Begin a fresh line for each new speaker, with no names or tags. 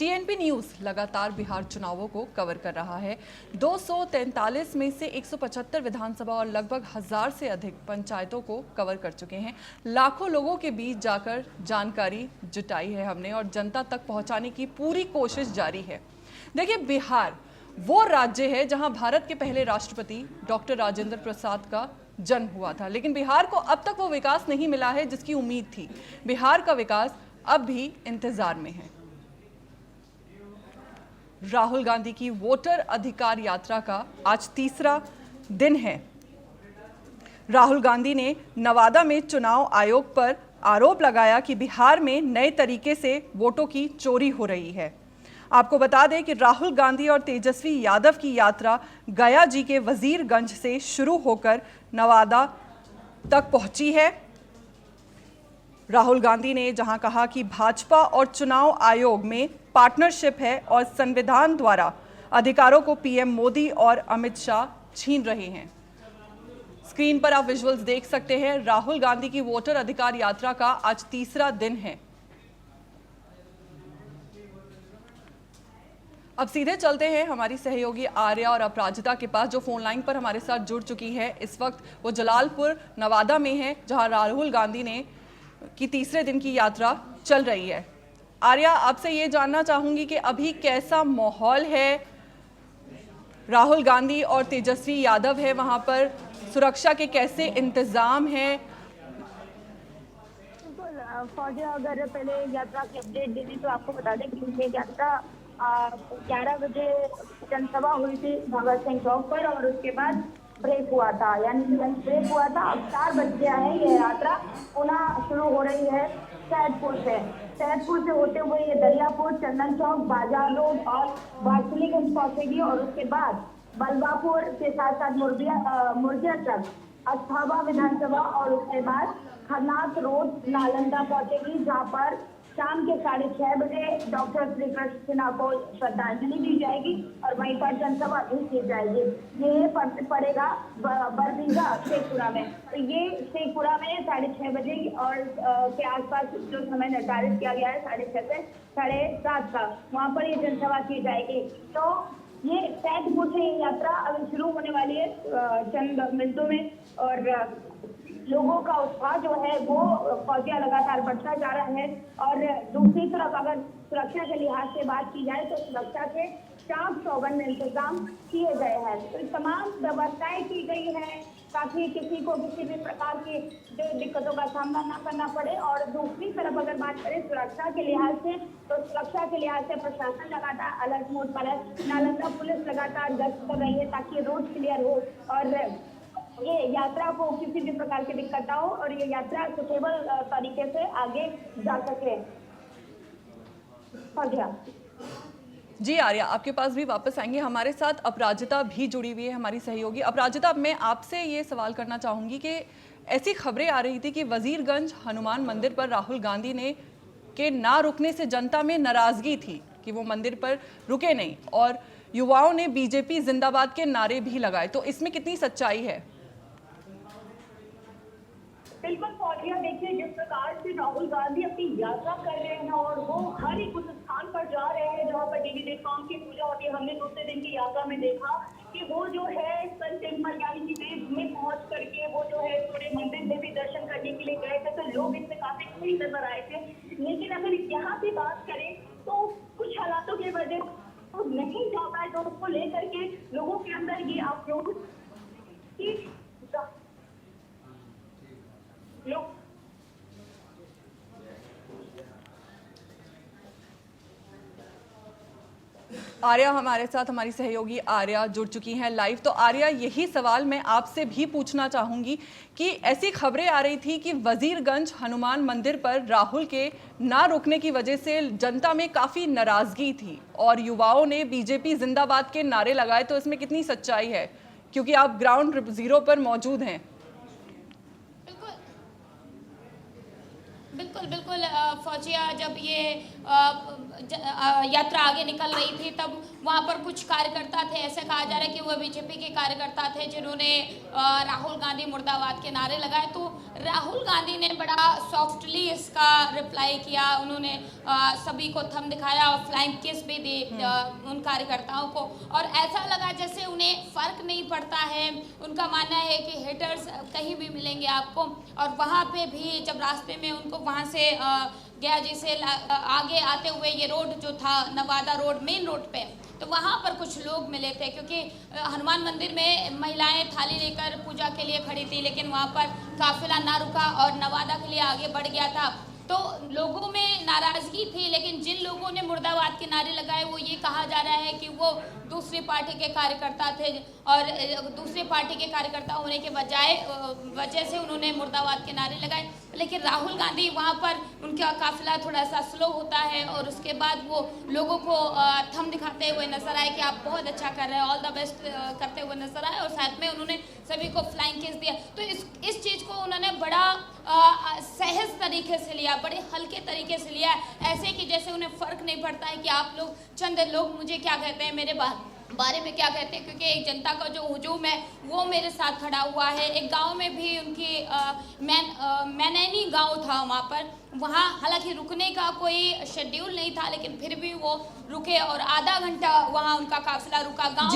TNP news लगातार बिहार चुनावों को कवर कर रहा है। 243 में से 175 विधानसभा और लगभग 1000 से अधिक पंचायतों को कवर कर चुके हैं। लाखों लोगों के बीच जाकर जानकारी जुटाई है हमने और जनता तक पहुंचाने की पूरी कोशिश जारी है। देखिए, बिहार वो राज्य है जहां भारत के पहले राष्ट्रपति डॉक्टर राजेंद्र प्रसाद का जन्म हुआ था, लेकिन बिहार को अब तक वो विकास नहीं मिला है जिसकी उम्मीद थी। बिहार का विकास अब भी इंतजार में है। राहुल गांधी की वोटर अधिकार यात्रा का आज तीसरा दिन है। राहुल गांधी ने नवादा में चुनाव आयोग पर आरोप लगाया कि बिहार में नए तरीके से वोटों की चोरी हो रही है। आपको बता दें कि राहुल गांधी और तेजस्वी यादव की यात्रा गया जी के वजीरगंज से शुरू होकर नवादा तक पहुंची है। राहुल गांधी ने जहां कहा कि भाजपा और चुनाव आयोग में पार्टनरशिप है और संविधान द्वारा अधिकारों को पीएम मोदी और अमित शाह छीन रहे हैं। स्क्रीन पर आप विजुअल्स देख सकते हैं। राहुल गांधी की वोटर अधिकार यात्रा का आज तीसरा दिन है। अब सीधे चलते हैं हमारी सहयोगी आर्या और अपराजिता के पास, जो फोन लाइन पर हमारे साथ जुड़ चुकी है। इस वक्त वो जलालपुर नवादा में है, जहां राहुल गांधी ने की तीसरे दिन की यात्रा चल रही है। आर्या, आपसे ये जानना चाहूंगी कि अभी कैसा माहौल है। राहुल गांधी और तेजस्वी यादव है वहां पर, सुरक्षा के कैसे इंतजाम हैं?
फौजी, अगर पहले यात्रा की अपडेट देनी तो आपको बता दें कि ये यात्रा 11 बजे जनसभा हुई थी भगत सिंह चौक पर और उसके बाद ब्रेक हुआ था, यानी लंच ब्रेक हुआ था। अब 4 बज गया है। ये यात्रा पुनः शुरू हो रही है सैदपुर से। सैदपुर से होते हुए ये दरियापुर, चंदन चौक, बाजार रोड और वारसिलीगंज पहुंचेगी और उसके बाद बलवापुर के साथ साथ मुर्गिया तक अस्थावा विधानसभा और उसके बाद खरनाथ रोड नालंदा पहुंचेगी, जहां पर शाम के 6:30 बजे डॉक्टर श्री कृष्ण सिन्हा को श्रद्धांजलि दी जाएगी और वहीं पर जनसभा भी की जाएगी। ये पड़ेगा बरबीघा शेखपुरा में। तो ये शेखपुरा में 6:30 बजे और के आसपास जो समय निर्धारित किया गया है 6:30 से 7:30 का, वहाँ पर ये जनसभा की जाएगी। तो ये सैदपुर से यात्रा अभी शुरू होने वाली है चंद मिनटों में और लोगों का उत्साह जो है वो फौजिया लगातार बढ़ता जा रहा है। और दूसरी तरफ अगर सुरक्षा के लिहाज से बात की जाए तो सुरक्षा के चाक चौबंद इंतजाम किए गए हैं। तो तमाम व्यवस्थाएं की गई है ताकि किसी को किसी भी प्रकार की जो दिक्कतों का सामना न करना पड़े। और दूसरी तरफ अगर बात करें सुरक्षा के लिहाज से तो सुरक्षा के लिहाज से प्रशासन लगातार अलर्ट मोड पर है। नालंदा पुलिस लगातार गश्त कर रही है ताकि रोड क्लियर हो और ये यात्रा को किसी भी प्रकार की दिक्कत ना हो और ये यात्रा सुटेबल तरीके से आगे जा सके।
जी आर्या, आपके पास भी वापस आएंगे। हमारे साथ अपराजिता भी जुड़ी हुई है, हमारी सहयोगी। अपराजिता, अब मैं आपसे ये सवाल करना चाहूंगी कि ऐसी खबरें आ रही थी कि वजीरगंज हनुमान मंदिर पर राहुल गांधी ने के ना रुकने से जनता में नाराजगी थी कि वो मंदिर पर रुके नहीं और युवाओं ने बीजेपी जिंदाबाद के नारे भी लगाए, तो इसमें कितनी सच्चाई है?
बिल्कुल फौजिया, देखिए जिस प्रकार से राहुल गांधी अपनी यात्रा कर रहे हैं और वो हर एक उस स्थान पर जा रहे हैं जहां पर देवी देवताओं की पूजा होती है। हमने दूसरे दिन की यात्रा में देखा कि वो जो है सन टेम्पल यानी कि देव में पहुंच करके वो जो है सूर्य मंदिर में भी दर्शन करने के लिए गए थे, तो लोग इसमें काफी खुश नजर आए थे। लेकिन अगर यहाँ पे बात करें तो कुछ हालातों की वजह तो नहीं जा पाए, तो उसको लेकर के लोगों के अंदर ये आक्रोश कि लोग
आर्या हमारे साथ, हमारी सहयोगी आर्या जुड़ चुकी हैं लाइव। तो आर्या, यही सवाल मैं आपसे भी पूछना चाहूंगी कि ऐसी खबरें आ रही थी कि वजीरगंज हनुमान मंदिर पर राहुल के ना रुकने की वजह से जनता में काफी नाराजगी थी और युवाओं ने बीजेपी जिंदाबाद के नारे लगाए, तो इसमें कितनी सच्चाई है, क्योंकि आप ग्राउंड जीरो पर मौजूद हैं?
बिल्कुल फौजिया, जब ये यात्रा आगे निकल रही थी, तब वहाँ पर कुछ कार्यकर्ता थे, ऐसा कहा जा रहा है कि वह बीजेपी के कार्यकर्ता थे जिन्होंने राहुल गांधी मुर्दाबाद के नारे लगाए। तो राहुल गांधी ने बड़ा सॉफ्टली इसका रिप्लाई किया, उन्होंने सभी को थंब दिखाया और फ्लाइंग किस भी दी उन कार्यकर्ताओं को, और ऐसा लगा जैसे उन्हें फर्क नहीं पड़ता है। उनका मानना है कि हेटर्स कहीं भी मिलेंगे आपको, और वहाँ पे भी जब रास्ते में उनको वहाँ से गया जैसे आगे आते हुए ये रोड जो था नवादा रोड, मेन रोड पे, तो वहाँ पर कुछ लोग मिले थे, क्योंकि हनुमान मंदिर में महिलाएं थाली लेकर पूजा के लिए खड़ी थी, लेकिन वहाँ पर काफिला ना रुका और नवादा के लिए आगे बढ़ गया था। तो लोगों में नाराजगी थी, लेकिन जिन लोगों ने मुर्दाबाद के नारे लगाए वो ये कहा जा रहा है कि वो दूसरी पार्टी के कार्यकर्ता थे, और दूसरी पार्टी के कार्यकर्ता होने के वजह से उन्होंने मुर्दाबाद के नारे लगाए। लेकिन राहुल गांधी वहाँ पर उनका काफिला थोड़ा सा स्लो होता है, और उसके बाद वो लोगों को थंब दिखाते हुए नजर आए कि आप बहुत अच्छा कर रहे हैं, ऑल द बेस्ट करते हुए नजर आए, और साथ में उन्होंने सभी को फ्लाइंग किस दिया। तो इस चीज़ को उन्होंने बड़ा सहज तरीके से लिया, बड़े हल्के तरीके से लिया, ऐसे कि जैसे उन्हें फर्क नहीं पड़ता है कि आप लोग चंद लोग मुझे क्या कहते हैं, मेरे बारे में क्या कहते हैं, क्योंकि एक जनता का जो हुजूम है वो मेरे साथ खड़ा हुआ है। एक गांव में भी उनकी मैनैनी गांव था वहाँ पर, वहाँ हालांकि रुकने का कोई शेड्यूल नहीं था, लेकिन फिर भी वो रुके और आधा घंटा वहाँ उनका काफिला रुका गांव।